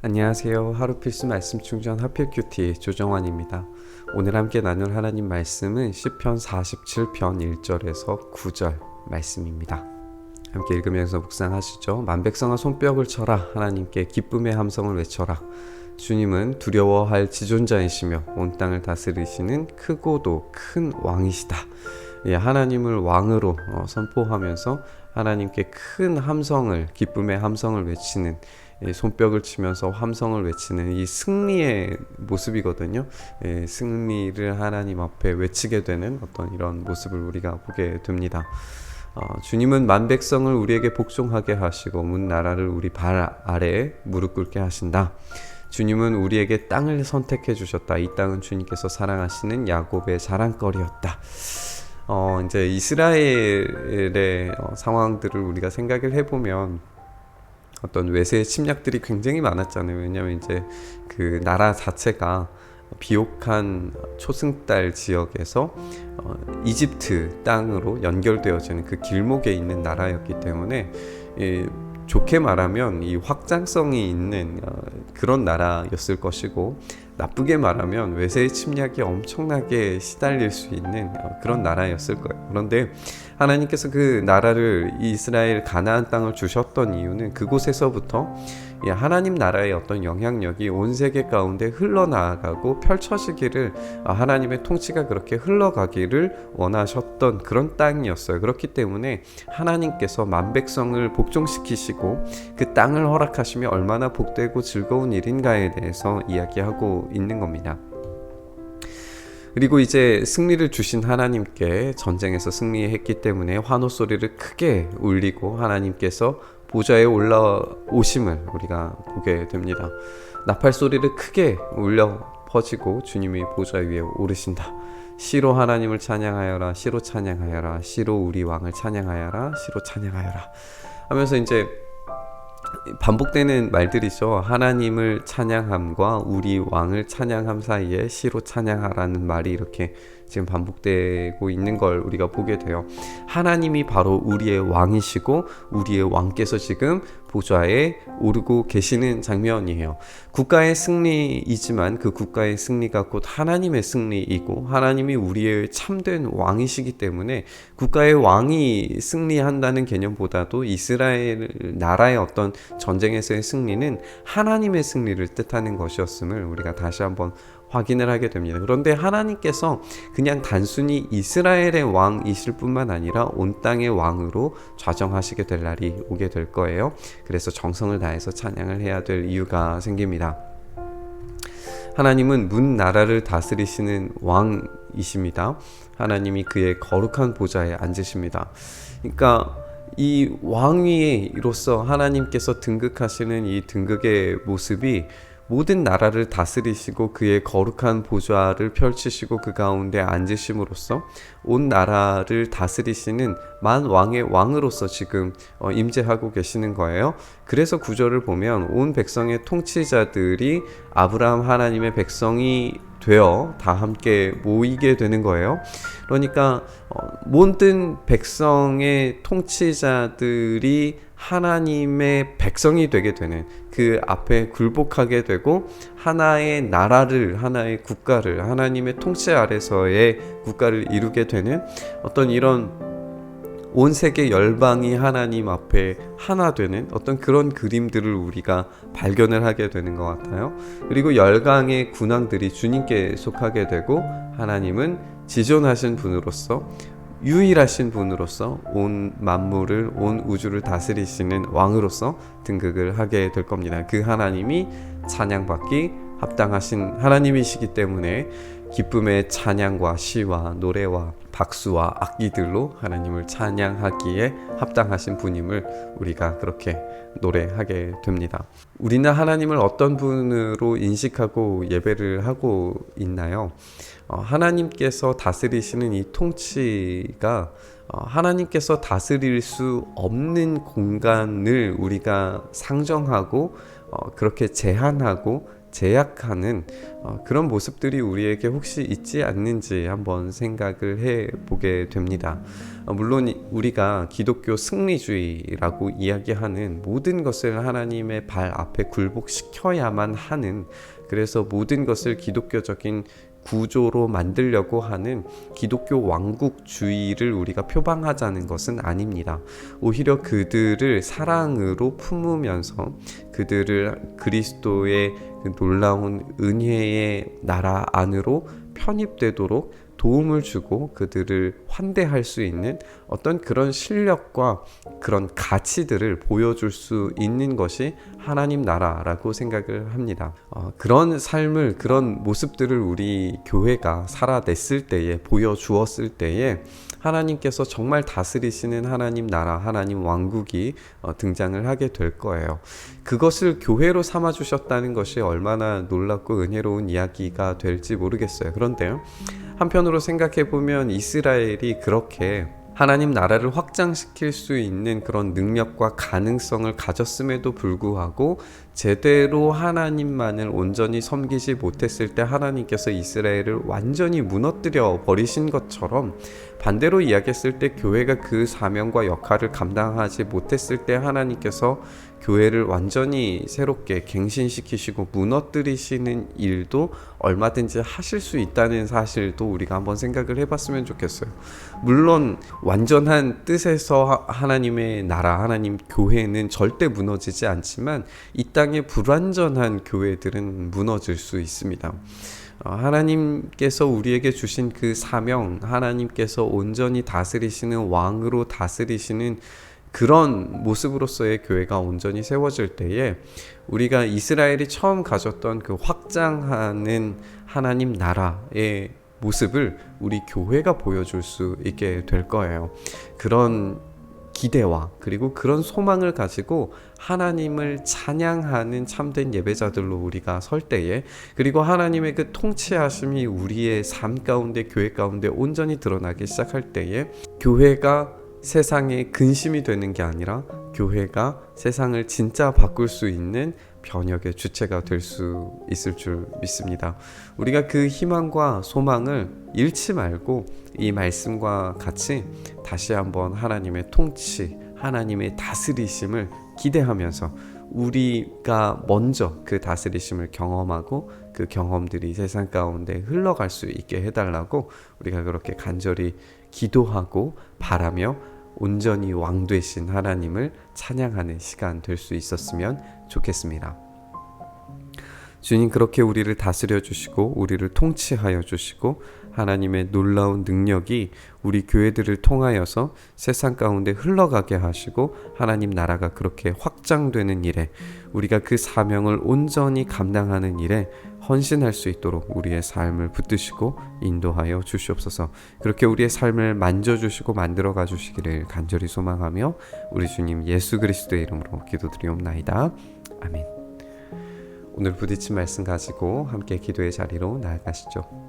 안녕하세요. 하루 필수 말씀 충전 하필 큐티 조정환입니다. 오늘 함께 나눌 하나님 말씀은 시편 47편 1절에서 9절 말씀입니다. 함께 읽으면서 묵상하시죠. 만백성아 손뼉을 쳐라. 하나님께 기쁨의 함성을 외쳐라. 주님은 두려워할 지존자이시며 온 땅을 다스리시는 크고도 큰 왕이시다. 하나님을 왕으로 선포하면서 하나님께 큰 함성을, 기쁨의 함성을 외치는, 손뼉을 치면서 함성을 외치는 이 승리의 모습이거든요. 승리를 하나님 앞에 외치게 되는 어떤 이런 모습을 우리가 보게 됩니다. 주님은 만백성을 우리에게 복종하게 하시고 문 나라를 우리 발 아래에 무릎 꿇게 하신다. 주님은 우리에게 땅을 선택해 주셨다. 이 땅은 주님께서 사랑하시는 야곱의 자랑거리였다. 이제 이스라엘의 상황들을 우리가 생각을 해보면 어떤 외세의 침략들이 굉장히 많았잖아요. 왜냐하면 이제 그 나라 자체가 비옥한 초승달 지역에서 이집트 땅으로 연결되어지는 그 길목에 있는 나라였기 때문에 좋게 말하면 이 확장성이 있는 그런 나라였을 것이고, 나쁘게 말하면 외세의 침략이 엄청나게 시달릴 수 있는 그런 나라였을 거예요. 그런데 하나님께서 그 나라를, 이스라엘 가나안 땅을 주셨던 이유는 그곳에서부터 하나님 나라의 어떤 영향력이 온 세계 가운데 흘러나가고 펼쳐지기를, 하나님의 통치가 그렇게 흘러가기를 원하셨던 그런 땅이었어요. 그렇기 때문에 하나님께서 만백성을 복종시키시고 그 땅을 허락하시며 얼마나 복되고 즐거운 일인가에 대해서 이야기하고 있는 겁니다. 그리고 이제 승리를 주신 하나님께 전쟁에서 승리했기 때문에 환호 소리를 크게 울리고 하나님께서 보좌에 올라오심을 우리가 보게 됩니다. 나팔 소리를 크게 울려 퍼지고 주님이 보좌 위에 오르신다. 시로 하나님을 찬양하여라. 시로 찬양하여라. 시로 우리 왕을 찬양하여라. 시로 찬양하여라 하면서 이제 반복되는 말들이죠. 하나님을 찬양함과 우리 왕을 찬양함 사이에 시로 찬양하라는 말이 이렇게 지금 반복되고 있는 걸 우리가 보게 돼요. 하나님이 바로 우리의 왕이시고 우리의 왕께서 지금 보좌에 오르고 계시는 장면이에요. 국가의 승리이지만 그 국가의 승리가 곧 하나님의 승리이고, 하나님이 우리의 참된 왕이시기 때문에 국가의 왕이 승리한다는 개념보다도 이스라엘 나라의 어떤 전쟁에서의 승리는 하나님의 승리를 뜻하는 것이었음을 우리가 다시 한번 확인을 하게 됩니다. 그런데 하나님께서 그냥 단순히 이스라엘의 왕이실 뿐만 아니라 온 땅의 왕으로 좌정하시게 될 날이 오게 될 거예요. 그래서 정성을 다해서 찬양을 해야 될 이유가 생깁니다. 하나님은 문 나라를 다스리시는 왕이십니다. 하나님이 그의 거룩한 보좌에 앉으십니다. 그러니까 이 왕위로서 하나님께서 등극하시는 이 등극의 모습이 모든 나라를 다스리시고 그의 거룩한 보좌를 펼치시고 그 가운데 앉으심으로써 온 나라를 다스리시는 만왕의 왕으로서 지금 임재하고 계시는 거예요. 그래서 구절을 보면 온 백성의 통치자들이 아브라함 하나님의 백성이 되어 다 함께 모이게 되는 거예요. 그러니까 모든 백성의 통치자들이 하나님의 백성이 되게 되는, 그 앞에 굴복하게 되고 하나의 나라를, 하나의 국가를, 하나님의 통치 아래서의 국가를 이루게 되는 어떤 이런 온 세계 열방이 하나님 앞에 하나 되는 어떤 그런 그림들을 우리가 발견을 하게 되는 것 같아요. 그리고 열강의 군왕들이 주님께 속하게 되고, 하나님은 지존하신 분으로서, 유일하신 분으로서 온 만물을, 온 우주를 다스리시는 왕으로서 등극을 하게 될 겁니다. 그 하나님이 찬양받기 합당하신 하나님이시기 때문에 기쁨의 찬양과 시와 노래와 박수와 악기들로 하나님을 찬양하기에 합당하신 분임을 우리가 그렇게 노래하게 됩니다. 우리는 하나님을 어떤 분으로 인식하고 예배를 하고 있나요? 하나님께서 다스리시는 이 통치가 하나님께서 다스릴 수 없는 공간을 우리가 상정하고 그렇게 제한하고 제약하는 그런 모습들이 우리에게 혹시 있지 않는지 한번 생각을 해보게 됩니다. 물론 우리가 기독교 승리주의라고 이야기하는 모든 것을 하나님의 발 앞에 굴복시켜야만 하는, 그래서 모든 것을 기독교적인 구조로 만들려고 하는 기독교 왕국주의를 우리가 표방하자는 것은 아닙니다. 오히려 그들을 사랑으로 품으면서 그들을 그리스도의 그 놀라운 은혜의 나라 안으로 편입되도록 도움을 주고 그들을 환대할 수 있는 어떤 그런 실력과 그런 가치들을 보여줄 수 있는 것이 하나님 나라라고 생각을 합니다. 그런 삶을, 그런 모습들을 우리 교회가 살아냈을 때에, 보여주었을 때에 하나님께서 정말 다스리시는 하나님 나라, 하나님 왕국이 등장을 하게 될 거예요. 그것을 교회로 삼아주셨다는 것이 얼마나 놀랍고 은혜로운 이야기가 될지 모르겠어요. 그런데요, 한편으로 생각해보면 이스라엘이 그렇게 하나님 나라를 확장시킬 수 있는 그런 능력과 가능성을 가졌음에도 불구하고 제대로 하나님만을 온전히 섬기지 못했을 때 하나님께서 이스라엘을 완전히 무너뜨려 버리신 것처럼, 반대로 이야기했을 때 교회가 그 사명과 역할을 감당하지 못했을 때 하나님께서 교회를 완전히 새롭게 갱신시키시고 무너뜨리시는 일도 얼마든지 하실 수 있다는 사실도 우리가 한번 생각을 해봤으면 좋겠어요. 물론 완전한 뜻에서 하나님의 나라, 하나님 교회는 절대 무너지지 않지만 이 땅의 불완전한 교회들은 무너질 수 있습니다. 하나님께서 우리에게 주신 그 사명, 하나님께서 온전히 다스리시는 왕으로 다스리시는 그런 모습으로서의 교회가 온전히 세워질 때에 우리가 이스라엘이 처음 가졌던 그 확장하는 하나님 나라의 모습을 우리 교회가 보여줄 수 있게 될 거예요. 그런 기대와 그리고 그런 소망을 가지고 하나님을 찬양하는 참된 예배자들로 우리가 설 때에, 그리고 하나님의 그 통치하심이 우리의 삶 가운데, 교회 가운데 온전히 드러나기 시작할 때에 교회가 세상의 근심이 되는 게 아니라 교회가 세상을 진짜 바꿀 수 있는 변혁의 주체가 될 수 있을 줄 믿습니다. 우리가 그 희망과 소망을 잃지 말고 이 말씀과 같이 다시 한번 하나님의 통치, 하나님의 다스리심을 기대하면서 우리가 먼저 그 다스리심을 경험하고 그 경험들이 세상 가운데 흘러갈 수 있게 해달라고 우리가 그렇게 간절히 기도하고 바라며 온전히 왕 되신 하나님을 찬양하는 시간 될 수 있었으면 좋겠습니다. 주님, 그렇게 우리를 다스려 주시고 우리를 통치하여 주시고 하나님의 놀라운 능력이 우리 교회들을 통하여서 세상 가운데 흘러가게 하시고 하나님 나라가 그렇게 확장되는 일에, 우리가 그 사명을 온전히 감당하는 일에 헌신할 수 있도록 우리의 삶을 붙드시고 인도하여 주시옵소서. 그렇게 우리의 삶을 만져주시고 만들어가 주시기를 간절히 소망하며 우리 주님 예수 그리스도의 이름으로 기도드리옵나이다. 아멘. 오늘 부딪힌 말씀 가지고 함께 기도의 자리로 나아가시죠.